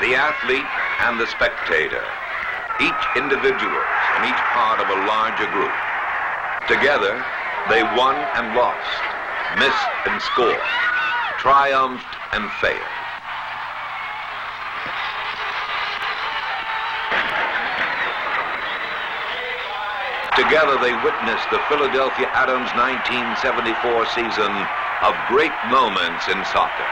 the athlete and the spectator, each individuals and each part of a larger group. Together, they won and lost, missed and scored, triumphed and failed. Together, they witnessed the Philadelphia Adams 1974 season of great moments in soccer.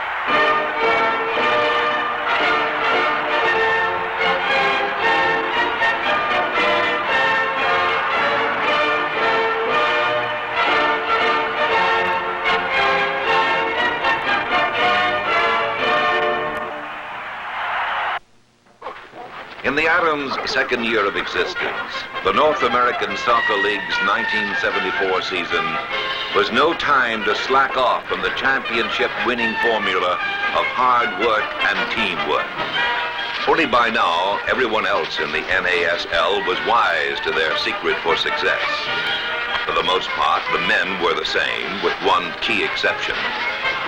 In the Adams' second year of existence, the North American Soccer League's 1974 season was no time to slack off from the championship-winning formula of hard work and teamwork. Only by now, everyone else in the NASL was wise to their secret for success. For the most part, the men were the same, with one key exception.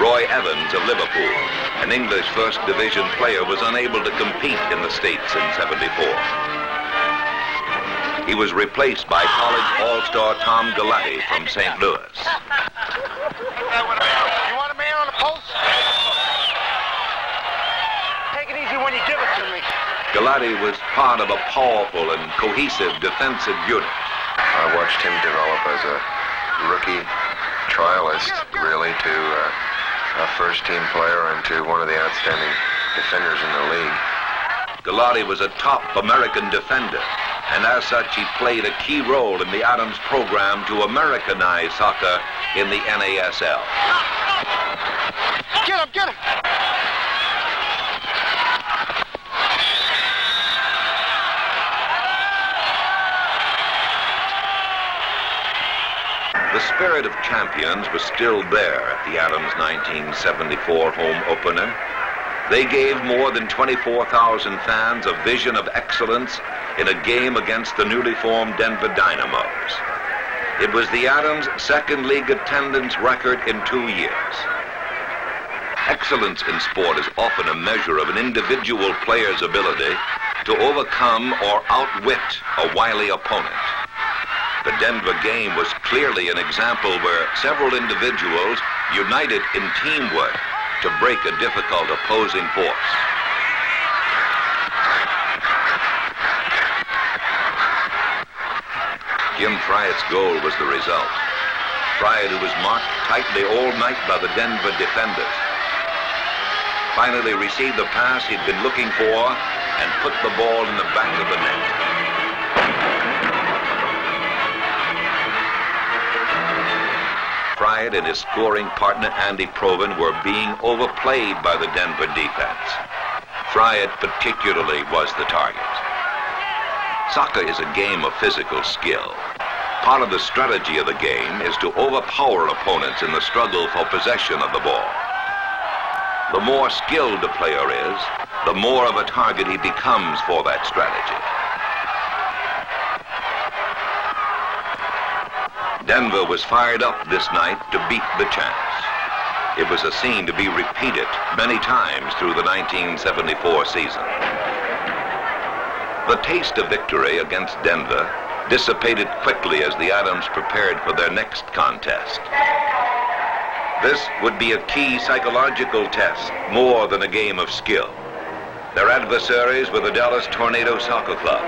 Roy Evans of Liverpool, an English First Division player, was unable to compete in the States in '74. He was replaced by college all-star Tom Galati from St. Louis. You want a man on the post? Take it easy when you give it to me. Galati was part of a powerful and cohesive defensive unit. I watched him develop as a rookie trialist, really, to a first-team player and to one of the outstanding defenders in the league. Galati was a top American defender, and as such, he played a key role in the Adams program to Americanize soccer in the NASL. Get him, get him! The spirit of champions was still there at the Adams 1974 home opener. They gave more than 24,000 fans a vision of excellence in a game against the newly formed Denver Dynamos. It was the Adams' second league attendance record in 2 years. Excellence in sport is often a measure of an individual player's ability to overcome or outwit a wily opponent. The Denver game was clearly an example where several individuals united in teamwork to break a difficult opposing force. Jim Fryatt's goal was the result. Fryatt, who was marked tightly all night by the Denver defenders, finally received the pass he'd been looking for and put the ball in the back of the net. Fryatt and his scoring partner Andy Provan were being overplayed by the Denver defense. Fryatt particularly was the target. Soccer is a game of physical skill. Part of the strategy of the game is to overpower opponents in the struggle for possession of the ball. The more skilled a player is, the more of a target he becomes for that strategy. Denver was fired up this night to beat the champs. It was a scene to be repeated many times through the 1974 season. The taste of victory against Denver dissipated quickly as the Adams prepared for their next contest. This would be a key psychological test, more than a game of skill. Their adversaries were the Dallas Tornado Soccer Club,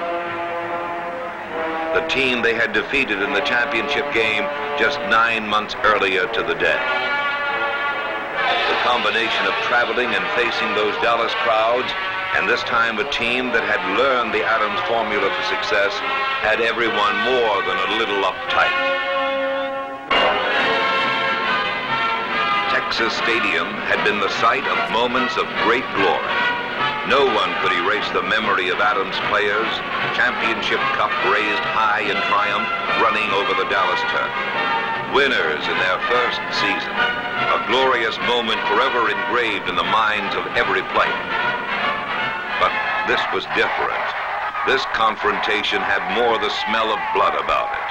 the team they had defeated in the championship game just 9 months earlier to the day. The combination of traveling and facing those Dallas crowds, and this time a team that had learned the Adams formula for success, had everyone more than a little uptight. Texas Stadium had been the site of moments of great glory. No one could erase the memory of Adams players, championship cup raised high in triumph, running over the Dallas turf. Winners in their first season, a glorious moment forever engraved in the minds of every player. But this was different. This confrontation had more the smell of blood about it.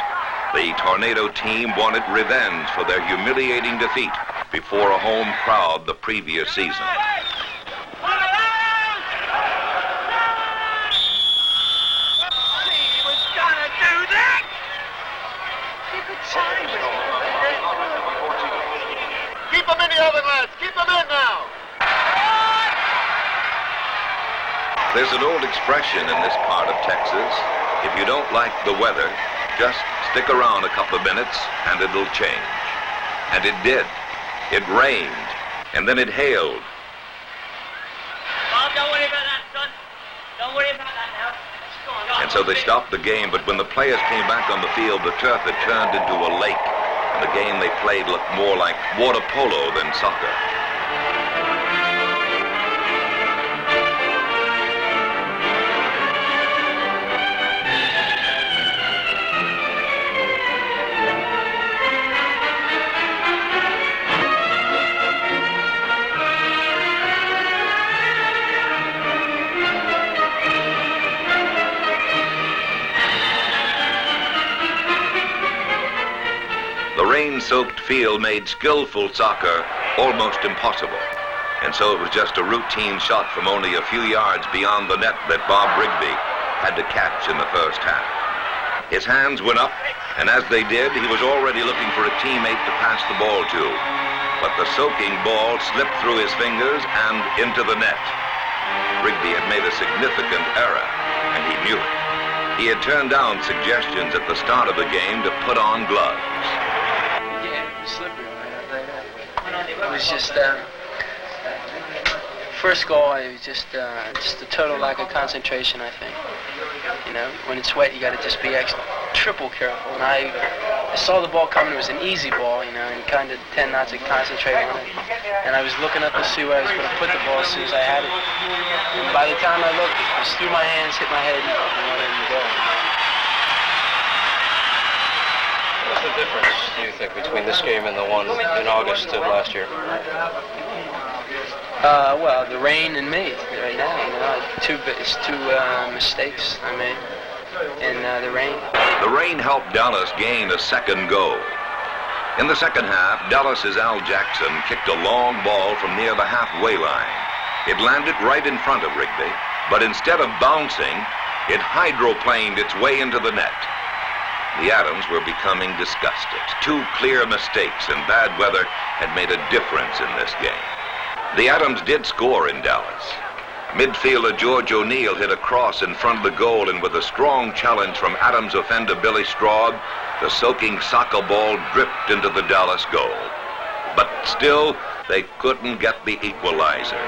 The Tornado team wanted revenge for their humiliating defeat before a home crowd the previous season. Keep them in the oven, lads. Keep them in now. There's an old expression in this part of Texas. If you don't like the weather, just stick around a couple of minutes and it'll change. And it did. It rained. And then it hailed. Bob, don't worry about that, son. Don't worry about that now. Go on. And so they stopped the game, but when the players came back on the field, the turf had turned into a lake. And the game they played looked more like water polo than soccer. The rain-soaked field made skillful soccer almost impossible. And so it was just a routine shot from only a few yards beyond the net that Bob Rigby had to catch in the first half. His hands went up, and as they did, he was already looking for a teammate to pass the ball to. But the soaking ball slipped through his fingers and into the net. Rigby had made a significant error, and he knew it. He had turned down suggestions at the start of the game to put on gloves. Slippery. It was just first goal. It was just a total lack of concentration. I think. You know, when it's wet, you got to just be triple careful. And I saw the ball coming. It was an easy ball, you know, and kind of tend not to concentrate on it. And I was looking up to see where I was going to put the ball as soon as I had it. And by the time I looked, it was through my hands, hit my head, and let it go. What's the difference, do you think, between this game and the one in August of last year? Well, the rain and me right now. You know, it's two mistakes I made, and the rain. The rain helped Dallas gain a second goal. In the second half, Dallas's Al Jackson kicked a long ball from near the halfway line. It landed right in front of Rigby, but instead of bouncing, it hydroplaned its way into the net. The Adams were becoming disgusted. Two clear mistakes and bad weather had made a difference in this game. The Adams did score in Dallas. Midfielder George O'Neill hit a cross in front of the goal, and with a strong challenge from Adams offender Billy Straub, the soaking soccer ball dripped into the Dallas goal. But still, they couldn't get the equalizer.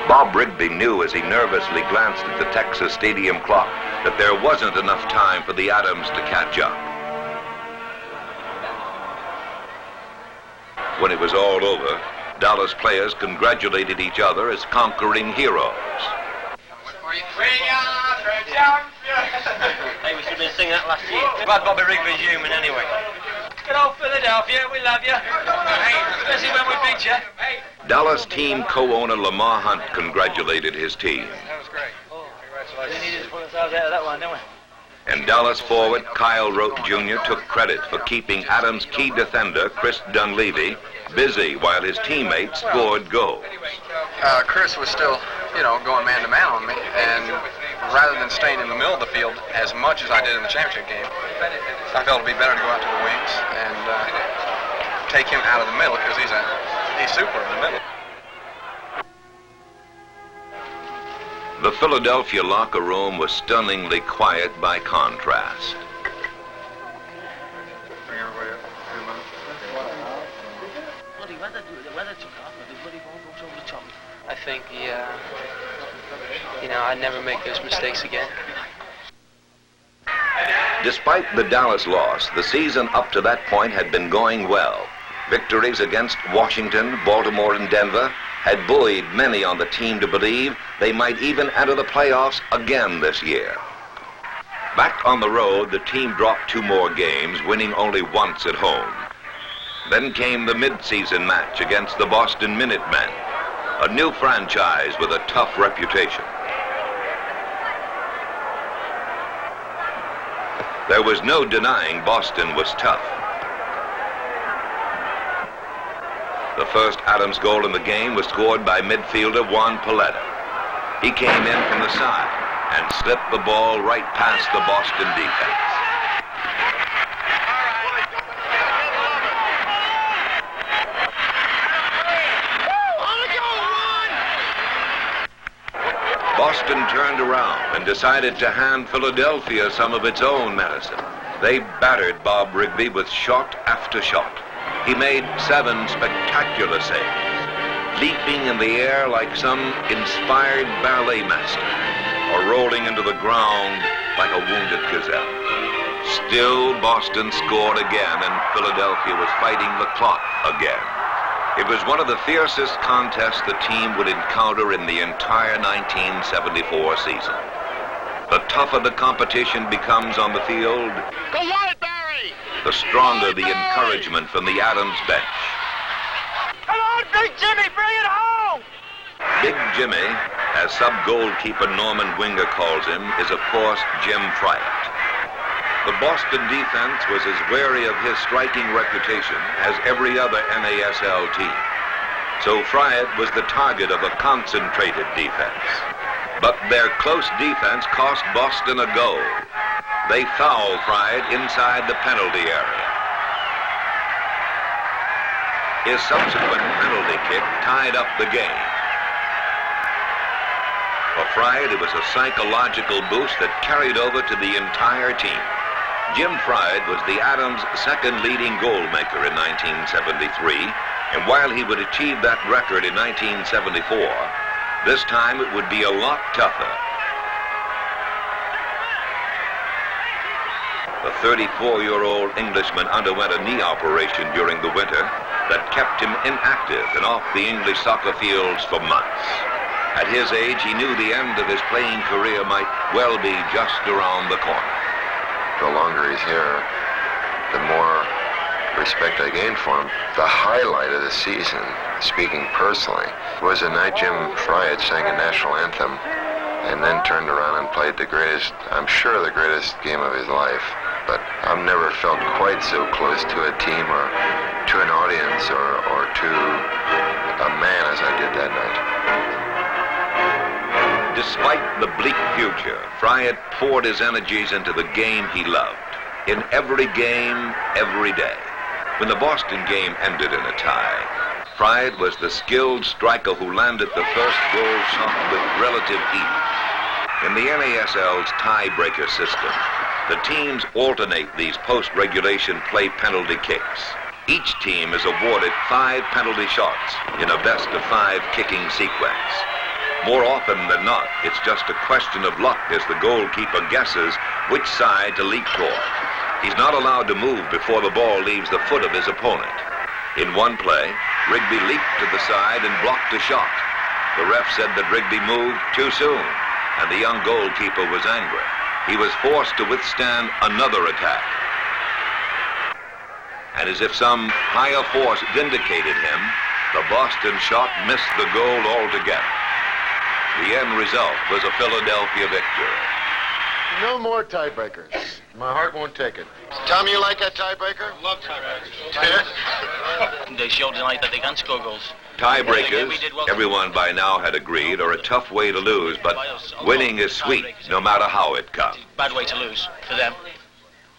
Bob Rigby knew as he nervously glanced at the Texas Stadium clock that there wasn't enough time for the Adams to catch up. When it was all over, Dallas players congratulated each other as conquering heroes. Hey, we should have been singing that last year. Glad Bobby Rigby's human anyway. Good old Philadelphia, we love you. Hey, especially when we beat you. Hey. Dallas team co-owner Lamar Hunt congratulated his team. That was great. Congratulations. We needed to pull ourselves out of that one, didn't we? And Dallas forward Kyle Rote Jr. took credit for keeping Adams' key defender, Chris Dunleavy, busy while his teammates scored goals. Chris was still, going man-to-man on me, and rather than staying in the middle of the field as much as I did in the championship game, I felt it'd be better to go out to the wings and take him out of the middle, because he's super in the middle. The Philadelphia locker room was stunningly quiet by contrast. Bring everybody up. The weather took off, but the bloody ball goes over the top. I think I'd never make those mistakes again. Despite the Dallas loss, the season up to that point had been going well. Victories against Washington, Baltimore, and Denver had buoyed many on the team to believe they might even enter the playoffs again this year. Back on the road, the team dropped 2 more games, winning only once at home. Then came the mid-season match against the Boston Minutemen, a new franchise with a tough reputation. There was no denying Boston was tough. The first Adams goal in the game was scored by midfielder Juan Paletta. He came in from the side and slipped the ball right past the Boston defense. Boston turned around and decided to hand Philadelphia some of its own medicine. They battered Bob Rigby with shot after shot. He made 7 spectacular saves, leaping in the air like some inspired ballet master, or rolling into the ground like a wounded gazelle. Still, Boston scored again, and Philadelphia was fighting the clock again. It was one of the fiercest contests the team would encounter in the entire 1974 season. The tougher the competition becomes on the field, Go wide, Barry! the stronger the encouragement from the Adams bench. Come on, Big Jimmy, bring it home! Big Jimmy, as sub-goalkeeper Norman Winger calls him, is of course Jim Fryatt. The Boston defense was as wary of his striking reputation as every other NASL team. So Fryatt was the target of a concentrated defense. But their close defense cost Boston a goal. They fouled Fryatt inside the penalty area. His subsequent penalty kick tied up the game. For Fryatt, it was a psychological boost that carried over to the entire team. Jim Fryatt was the Adams' second leading goal maker in 1973, and while he would achieve that record in 1974, this time it would be a lot tougher. The 34-year-old Englishman underwent a knee operation during the winter that kept him inactive and off the English soccer fields for months. At his age, he knew the end of his playing career might well be just around the corner. The longer he's here, the more respect I gained for him. The highlight of the season, speaking personally, was the night Jim Fryatt sang a national anthem and then turned around and played the greatest, I'm sure the greatest game of his life. But I've never felt quite so close to a team or to an audience or to a man as I did that night. Despite the bleak future, Fryatt poured his energies into the game he loved. In every game, every day. When the Boston game ended in a tie, Fryatt was the skilled striker who landed the first goal shot with relative ease. In the NASL's tiebreaker system, the teams alternate these post-regulation play penalty kicks. Each team is awarded 5 penalty shots in a best-of-5 kicking sequence. More often than not, it's just a question of luck as the goalkeeper guesses which side to leap toward. He's not allowed to move before the ball leaves the foot of his opponent. In one play, Rigby leaped to the side and blocked a shot. The ref said that Rigby moved too soon, and the young goalkeeper was angry. He was forced to withstand another attack. And as if some higher force vindicated him, the Boston shot missed the goal altogether. The end result was a Philadelphia victory. No more tiebreakers. My heart won't take it. Tom, you like that tiebreaker? Love tiebreakers. They showed tonight that they can score goals. Tiebreakers, everyone by now had agreed, are a tough way to lose, but winning is sweet no matter how it comes. Bad way to lose for them.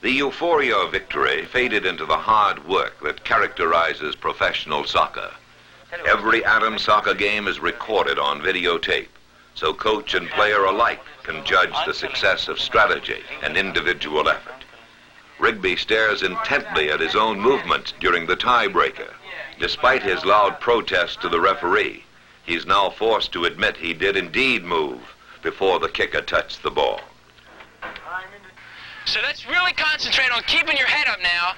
The euphoria of victory faded into the hard work that characterizes professional soccer. Every Adams soccer game is recorded on videotape, so coach and player alike can judge the success of strategy and individual effort. Rigby stares intently at his own movements during the tiebreaker. Despite his loud protest to the referee, he's now forced to admit he did indeed move before the kicker touched the ball. So let's really concentrate on keeping your head up now.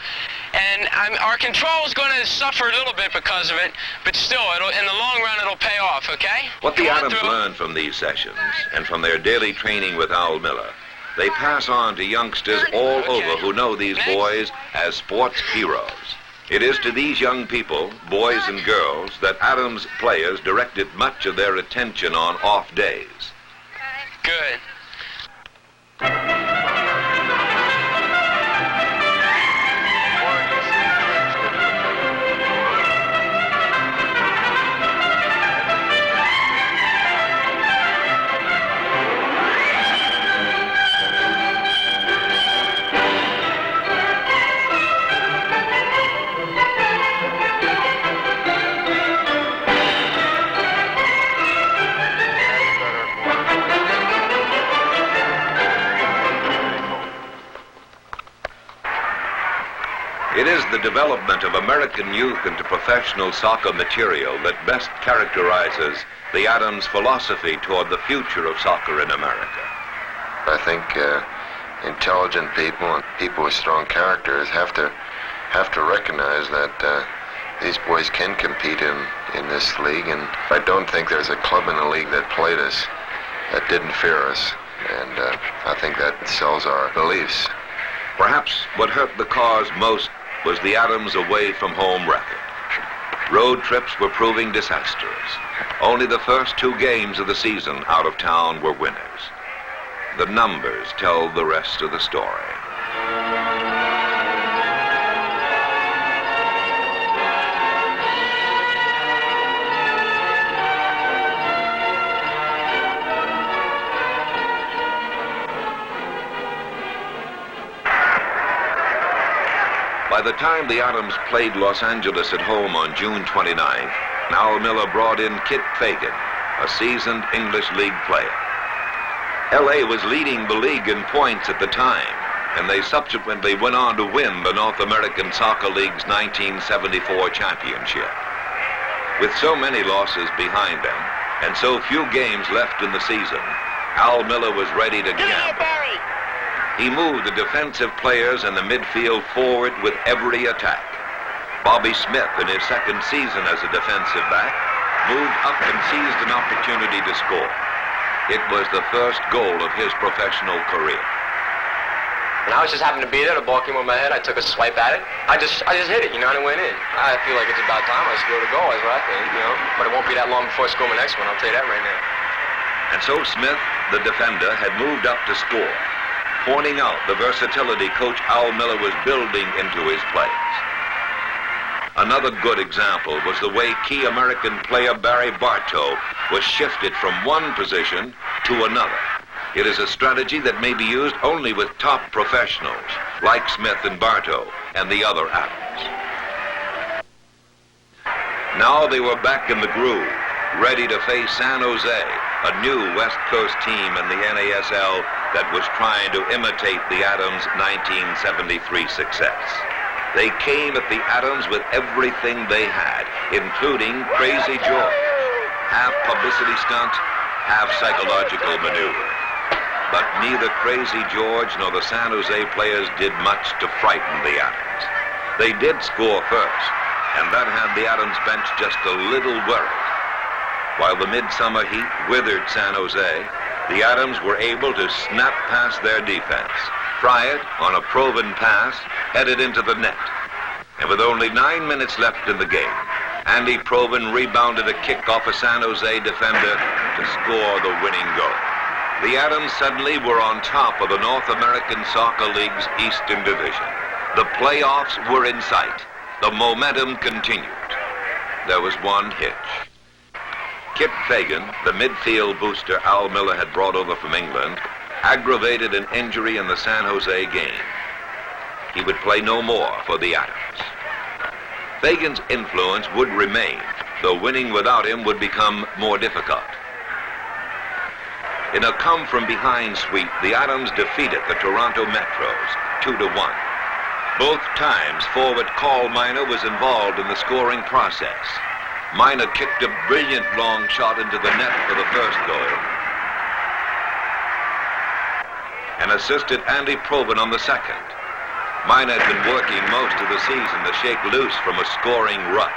And our control is going to suffer a little bit because of it, but still, in the long run, it'll pay off, okay? What the Adams learned from these sessions and from their daily training with Al Miller, they pass on to youngsters all over who know these boys as sports heroes. It is to these young people, boys and girls, that Adams players directed much of their attention on off days. Good. development of American youth into professional soccer material that best characterizes the Adams philosophy toward the future of soccer in America. I think intelligent people and people with strong characters have to recognize that these boys can compete in this league, and I don't think there's a club in the league that played us that didn't fear us, and I think that sells our beliefs. Perhaps what hurt the cause most was the Adams away from home record. Road trips were proving disastrous. Only the first 2 games of the season out of town were winners. The numbers tell the rest of the story. By the time the Adams played Los Angeles at home on June 29th, Al Miller brought in Kit Fagan, a seasoned English League player. L.A. was leading the league in points at the time, and they subsequently went on to win the North American Soccer League's 1974 championship. With so many losses behind them, and so few games left in the season, Al Miller was ready to gamble. He moved the defensive players in the midfield forward with every attack. Bobby Smith, in his second season as a defensive back, moved up and seized an opportunity to score. It was the first goal of his professional career. And I was just happened to be there. The ball came over my head. I took a swipe at it. I just hit it, and it went in. I feel like it's about time I scored a goal, is what I think, But it won't be that long before I score my next one. I'll tell you that right now. And so Smith, the defender, had moved up to score, pointing out the versatility Coach Al Miller was building into his plays. Another good example was the way key American player Barry Bartow was shifted from one position to another. It is a strategy that may be used only with top professionals, like Smith and Bartow and the other Adams. Now they were back in the groove, ready to face San Jose, a new West Coast team in the NASL that was trying to imitate the Adams' 1973 success. They came at the Adams with everything they had, including Crazy George, half publicity stunt, half psychological maneuver. But neither Crazy George nor the San Jose players did much to frighten the Adams. They did score first, and that had the Adams bench just a little worried. While the midsummer heat withered San Jose, the Adams were able to snap past their defense. Fryatt, on a Provan pass, headed into the net. And with only 9 minutes left in the game, Andy Provan rebounded a kick off a San Jose defender to score the winning goal. The Adams suddenly were on top of the North American Soccer League's Eastern Division. The playoffs were in sight. The momentum continued. There was one hitch. Kit Fagan, the midfield booster Al Miller had brought over from England, aggravated an injury in the San Jose game. He would play no more for the Adams. Fagan's influence would remain, though winning without him would become more difficult. In a come-from-behind sweep, the Adams defeated the Toronto Metros 2-1. Both times, forward Carl Miner was involved in the scoring process. Miner kicked a brilliant long shot into the net for the first goal and assisted Andy Provan on the second. Miner had been working most of the season to shake loose from a scoring rut.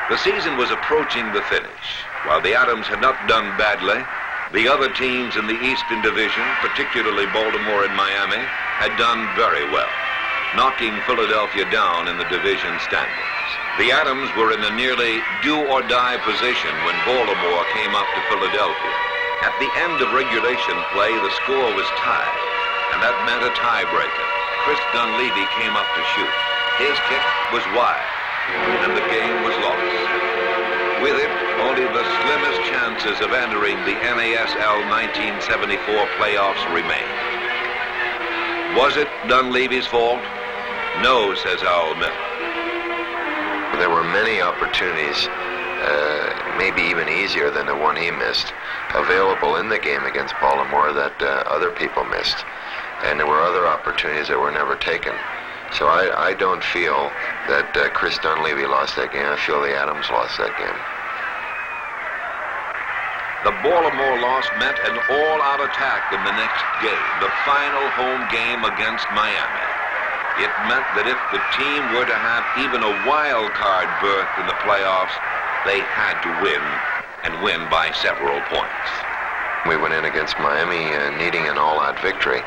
The season was approaching the finish. While the Adams had not done badly, the other teams in the Eastern Division, particularly Baltimore and Miami, had done very well, knocking Philadelphia down in the division standings. The Adams were in a nearly do-or-die position when Baltimore came up to Philadelphia. At the end of regulation play, the score was tied, and that meant a tiebreaker. Chris Dunleavy came up to shoot. His kick was wide, and the game was lost. With it, only the slimmest chances of entering the NASL 1974 playoffs remained. Was it Dunleavy's fault? No, says Al Miller. There were many opportunities, maybe even easier than the one he missed, available in the game against Baltimore that other people missed. And there were other opportunities that were never taken. So I don't feel that Chris Dunleavy lost that game. I feel the Adams lost that game. The Baltimore loss meant an all-out attack in the next game, the final home game against Miami. It meant that if the team were to have even a wild card berth in the playoffs, they had to win, and win by several points. We went in against Miami needing an all-out victory,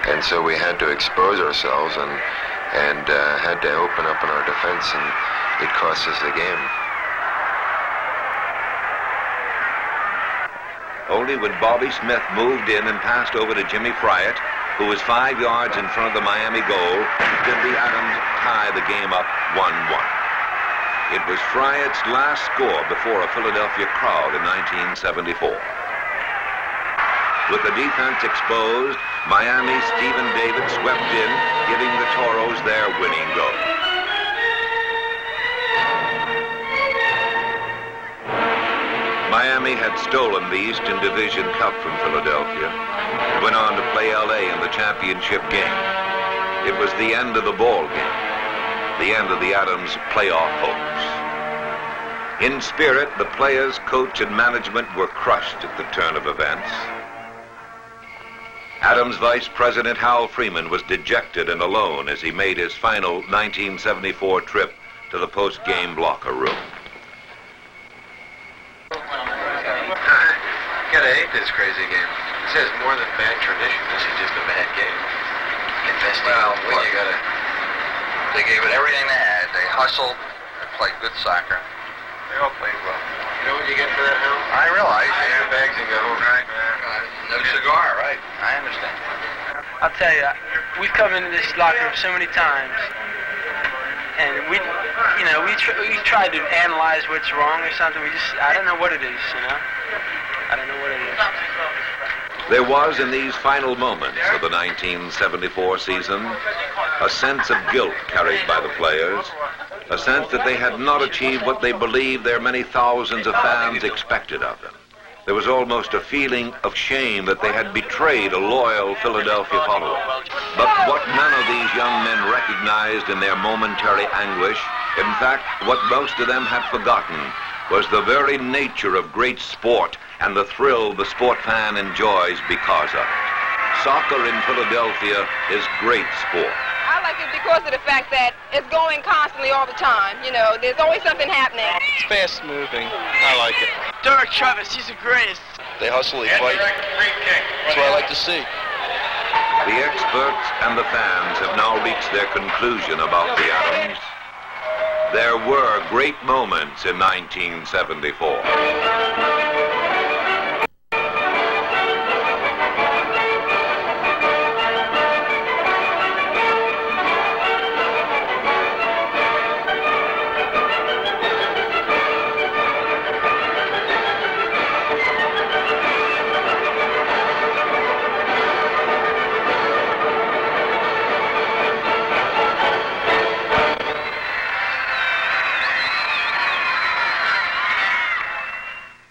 and so we had to expose ourselves and had to open up in our defense, and it cost us the game. Only when Bobby Smith moved in and passed over to Jimmy Fryatt, who was 5 yards in front of the Miami goal, did the Adams tie the game up 1-1. It was Fryatt's last score before a Philadelphia crowd in 1974. With the defense exposed, Miami's Stephen David swept in, giving the Toros their winning goal. Miami had stolen the Eastern Division Cup from Philadelphia and went on to play LA in the championship game. It was the end of the ball game, the end of the Adams playoff hopes. In spirit, the players, coach, and management were crushed at the turn of events. Adams Vice President Hal Freeman was dejected and alone as he made his final 1974 trip to the post-game locker room. Gotta hate this crazy game. This has more than bad tradition. This is just a bad game. Well, they gave it everything they had. They hustled, they played good soccer. They all played well. You know what you get for that, Hal? I realize. Pack your bags and go home. Right. No cigar, right. I understand. I'll tell you, we've come into this locker room so many times, and we tried to analyze what's wrong or something. I don't know what it is, I don't know what it is. There was, in these final moments of the 1974 season, a sense of guilt carried by the players, a sense that they had not achieved what they believed their many thousands of fans expected of them. There was almost a feeling of shame that they had betrayed a loyal Philadelphia follower. But what none of these young men recognized in their momentary anguish, in fact, what most of them had forgotten, was the very nature of great sport and the thrill the sport fan enjoys because of it. Soccer in Philadelphia is great sport. I like it because of the fact that it's going constantly all the time. There's always something happening. It's fast moving. I like it. Trevis, he's the greatest. They hustle, they fight. That's what I like to see. The experts and the fans have now reached their conclusion about the Adams. There were great moments in 1974.